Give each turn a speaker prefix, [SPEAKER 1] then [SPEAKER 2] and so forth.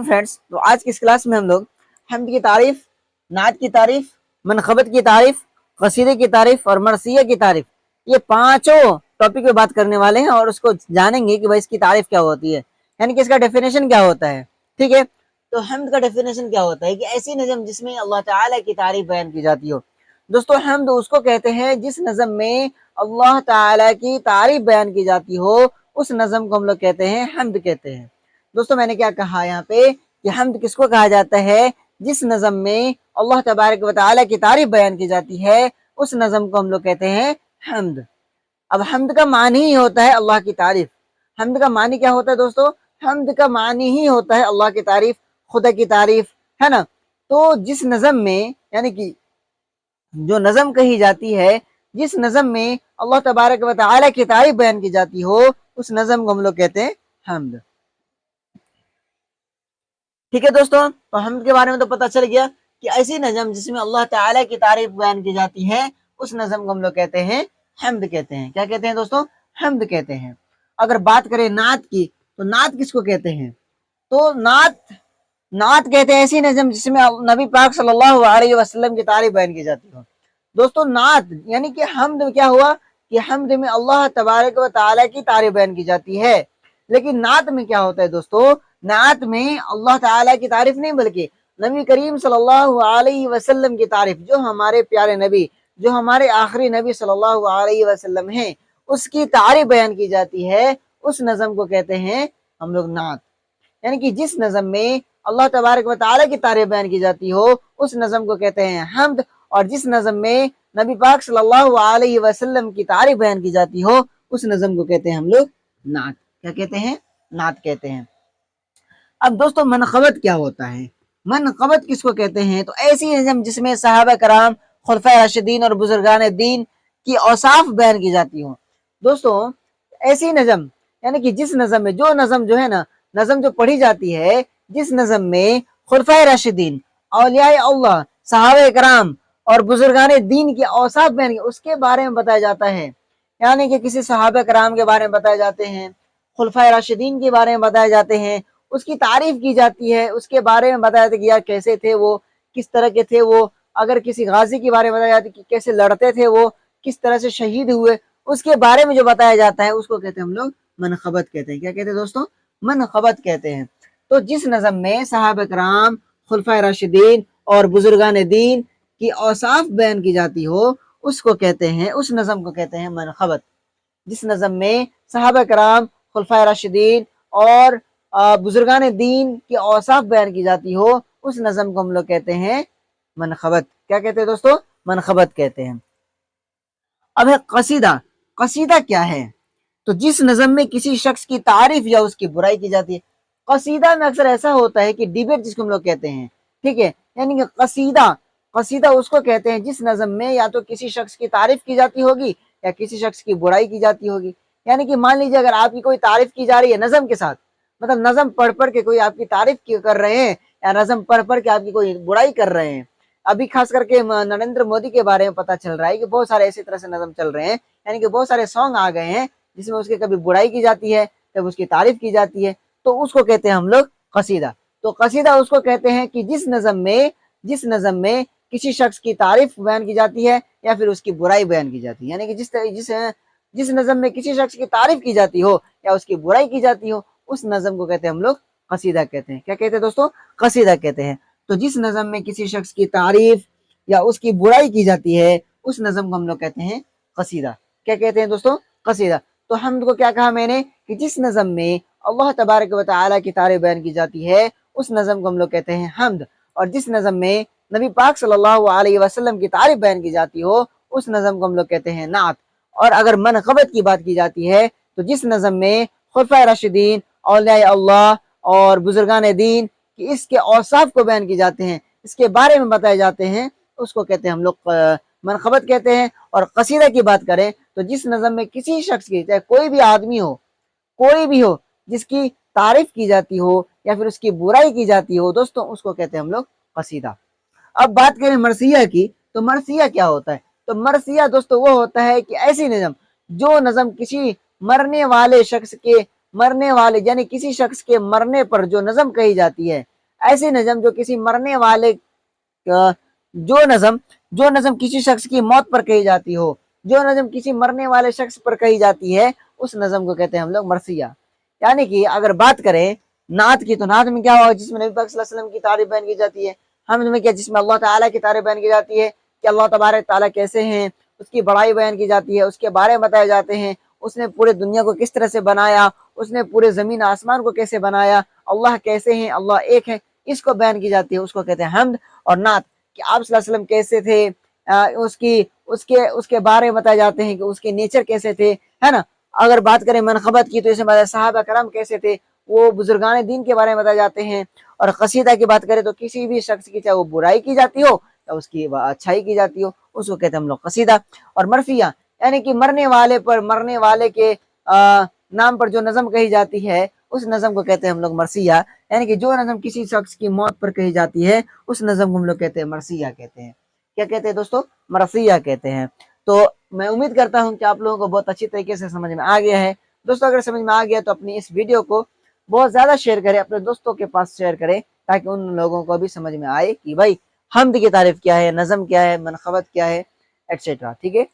[SPEAKER 1] Friends, तो आज की इस क्लास में हम लोग हम्द की तारीफ, नात की तारीफ, मनखबत की तारीफ, कसीदे की तारीफ और मरसिया की तारीफ, ये पांचों टॉपिक पे बात करने वाले हैं और उसको जानेंगे कि भाई इसकी तारीफ क्या होती है, यानी कि इसका डेफिनेशन क्या होता है। ठीक है, तो हम्द का डेफिनेशन क्या होता है कि ऐसी नज़म जिसमें अल्लाह ताला की तारीफ बयान की जाती हो। दोस्तों, हम्द उसको कहते हैं जिस नज़म में अल्लाह ताला की तारीफ बयान की जाती हो, उस नज़म को हम लोग कहते हैं हम्द कहते हैं। दोस्तों, मैंने क्या कहा यहाँ पे कि हम्द किसको कहा जाता है, जिस नज़म में अल्लाह तबारक व तआला की तारीफ बयान की जाती है, उस नज़म को हम लोग कहते हैं हम्द। अब हम्द का मानी ही होता है अल्लाह की तारीफ। हम्द का मानी क्या होता है दोस्तों? हम्द का मानी ही होता है अल्लाह की तारीफ, खुदा की तारीफ, है ना। तो जिस नज़म में, यानी कि जो नज़म कही जाती है, जिस नज़म में अल्लाह तबारक व तआला की तारीफ बयान की जाती हो, उस नज़म को हम लोग कहते हैं हम्द। ठीक है दोस्तों, तो हम्द के बारे में तो पता चल गया कि ऐसी नज़म जिसमें अल्लाह ताला की तारीफ बयान की जाती है, उस नज़म को हम लोग कहते हैं हम्द कहते हैं। क्या कहते हैं दोस्तों? हम्द कहते हैं। अगर बात करें नात की, तो नात किसको कहते हैं? तो नात कहते हैं ऐसी नज़म जिसमें नबी पाक सल्लल्लाहु अलैहि वसल्लम की तारीफ बयान की जाती हो। दोस्तों, नात यानी कि हम्द क्या हुआ कि हम्द में अल्लाह तबारक व तआला की तारीफ बयान की जाती है। लेकिन नात में क्या होता है दोस्तों? नात में अल्लाह ताला की तारीफ नहीं, बल्कि नबी करीम सल्लल्लाहु अलैहि वसल्लम की तारीफ, जो हमारे प्यारे नबी, जो हमारे आखिरी नबी सल्लल्लाहु अलैहि वसल्लम हैं, उसकी तारीफ बयान की जाती है। उस नज़म को कहते हैं हम लोग नात। यानी कि जिस नज़म में अल्लाह तबारक व तआला की तारीफ बयान की जाती हो, उस नज़म को कहते हैं हम्द। और जिस नज़म में नबी पाक सल्लल्लाहु अलैहि वसल्लम की तारीफ बयान की जाती हो, उस नज़म को कहते हैं हम लोग नात। क्या कहते हैं? नात कहते हैं। अब दोस्तों, मनक़बत क्या होता है? मनक़बत किसको कहते हैं? तो ऐसी नज़म जिसमें सहाबा कराम, खुलफाए राशिदीन और बुजुर्गान दीन की औसाफ बयान की जाती हो। दोस्तों, ऐसी नज़म यानी कि जिस नज़म में, जो नज़म जो है ना, नज़म जो पढ़ी जाती है, जिस नज़म में खुलफाए राशिदीन, औलियाए अल्लाह, सहाबा कराम और बुजुर्गान दीन की औसाफ बयान, उसके बारे में बताया जाता है। यानी कि किसी सहाबा कराम के बारे में बताए जाते हैं, खुलफाए राशिदीन के बारे में बताए जाते हैं, उसकी तारीफ की जाती है, उसके बारे में बताया जाता है कि यार कैसे थे वो, किस तरह के थे वो। अगर किसी गाजी के बारे में बताया जाता है कि कैसे लड़ते थे वो, किस तरह से शहीद हुए, उसके बारे में जो बताया जाता है, उसको कहते हैं हम लोग मनक़बत कहते हैं। क्या कहते हैं दोस्तों? मनक़बत कहते हैं। तो जिस नज़म में सहाबा कराम, खुलफाए राशिदीन और बुजुर्गान दीन की औसाफ बयान की जाती हो, उसको कहते हैं, उस नज़म को कहते हैं मनक़बत। जिस नज़म में सहाबा कराम, खुलफाए राशिदीन और बुजुर्गान दीन की औसाफ बयान की जाती हो, उस नज़म को हम लोग कहते हैं मनक़बत। क्या कहते हैं दोस्तों? मनक़बत कहते हैं। अब है कसीदा। कसीदा क्या है? तो जिस नज़म में किसी शख्स की तारीफ या उसकी बुराई की जाती है। कसीदा में अक्सर ऐसा होता है कि डिबेट जिसको हम लोग कहते हैं, ठीक है, यानी कि कसीदा उसको कहते हैं जिस नज़म में या तो किसी शख्स की तारीफ की जाती होगी या किसी शख्स की बुराई की जाती होगी। यानी कि मान लीजिए अगर आपकी कोई तारीफ की जा रही है नज़म के साथ, मतलब नज़म पढ़ पढ़ के कोई आपकी तारीफ कर रहे हैं या नज़म पढ़ पढ़ के आपकी कोई बुराई कर रहे हैं। अभी खास करके नरेंद्र मोदी के बारे में पता चल रहा है कि बहुत सारे इसी तरह से नज़म चल रहे हैं, यानी कि बहुत सारे सॉन्ग आ गए हैं जिसमें उसकी कभी बुराई की जाती है, कभी उसकी तारीफ की जाती है। तो उसको कहते हैं हम लोग कसीदा। तो कसीदा उसको कहते हैं कि जिस नज़म में किसी शख्स की तारीफ बयान की जाती है या फिर उसकी बुराई बयान की जाती है। यानी कि जिस नज़म में किसी शख्स की तारीफ की जाती हो या उसकी बुराई की जाती हो, उस नज़म को कहते हैं हम लोग कसीदा कहते हैं। क्या कहते हैं दोस्तों? कसीदा कहते हैं। तो जिस नज़म में किसी शख्स की तारीफ या उसकी बुराई की जाती है, उस नज़म को हम लोग कहते हैं कसीदा। क्या कहते हैं दोस्तों? कसीदा। तो हम्द को क्या कहा मैंने कि जिस नज़म में अल्लाह तबारक व तआला की तारीफ बयान की जाती है, उस नज़म को हम लोग कहते हैं हम्द। और जिस नज़म में नबी पाक सल्लल्लाहु अलैहि वसल्लम की तारीफ बयान की जाती हो, उस नज़म को हम लोग कहते हैं नात। और अगर मनक़बत की बात की जाती है, तो जिस नज़म में खुलफाए राशिदीन, औलियाए अल्लाह और बुजुर्गान दीन कि इसके औसाफ को बयान की जाते हैं, इसके बारे में बताए जाते हैं, उसको कहते हैं हम लोग मनक़बत कहते हैं। और कसीदा की बात करें तो जिस नज़म में किसी शख्स की, चाहे कोई भी आदमी हो, कोई भी हो, जिसकी तारीफ की जाती हो या फिर उसकी बुराई की जाती हो, दोस्तों उसको कहते हैं हम लोग कसीदा। अब बात करें मरसिया की, तो मरसिया क्या होता है? तो मरसिया दोस्तों वो होता है कि ऐसी नज़म, जो नज़म किसी मरने वाले शख्स के مرنے والے یعنی کسی شخص کے مرنے پر جو نظم کہی جاتی ہے، ایسی نظم جو کسی مرنے والے جو نظم کسی شخص کی موت پر کہی جاتی ہو، جو نظم کسی مرنے والے شخص پر کہی جاتی ہے، اس نظم کو کہتے ہیں ہم لوگ مرثیہ۔ یعنی کہ اگر بات کریں نعت کی، تو نعت میں کیا ہوگا؟ جس میں نبی پاک صلی اللہ علیہ وسلم کی تعریف بیان کی جاتی ہے۔ حمد میں کیا؟ جس میں اللہ تعالیٰ کی تعریف بیان کی جاتی ہے کہ اللہ تبارک تعالیٰ کیسے ہیں، اس کی بڑائی بیان کی جاتی ہے، اس کے بارے میں بتائے جاتے ہیں، اس نے پورے دنیا کو کس طرح سے بنایا، اس نے پورے زمین آسمان کو کیسے بنایا، اللہ کیسے ہیں، اللہ ایک ہے، اس کو بیان کی جاتی ہے، اس کو کہتے ہیں حمد۔ اور نعت کہ آپ صلی اللہ علیہ وسلم کیسے تھے، اس کے بارے میں بتائے جاتے ہیں کہ اس کے نیچر کیسے تھے، ہے نا۔ اگر بات کریں منقبت کی، تو اس میں صحابہ کرام کیسے تھے، وہ بزرگان دین کے بارے میں بتائے جاتے ہیں۔ اور قصیدہ کی بات کریں تو کسی بھی شخص کی، چاہے وہ برائی کی جاتی ہو یا اس کی اچھائی کی جاتی ہو، اس کو کہتے ہیں ہم لوگ قصیدہ۔ اور مرثیہ یعنی کہ مرنے والے کے نام پر جو نظم کہی جاتی ہے، اس نظم کو کہتے ہیں ہم لوگ مرثیہ۔ یعنی کہ جو نظم کسی شخص کی موت پر کہی جاتی ہے، اس نظم کو ہم لوگ کہتے ہیں مرثیہ کہتے ہیں۔ کیا کہتے ہیں دوستو؟ مرثیہ کہتے ہیں۔ تو میں امید کرتا ہوں کہ آپ لوگوں کو بہت اچھی طریقے سے سمجھ میں آ گیا ہے۔ دوستو اگر سمجھ میں آ گیا تو اپنی اس ویڈیو کو بہت زیادہ شیئر کریں، اپنے دوستوں کے پاس شیئر کریں، تاکہ ان لوگوں کو بھی سمجھ میں آئے کہ بھائی حمد کی تعریف کیا ہے، نظم کیا ہے، منقبت کیا ہے، ایٹسیٹرا۔ ٹھیک ہے۔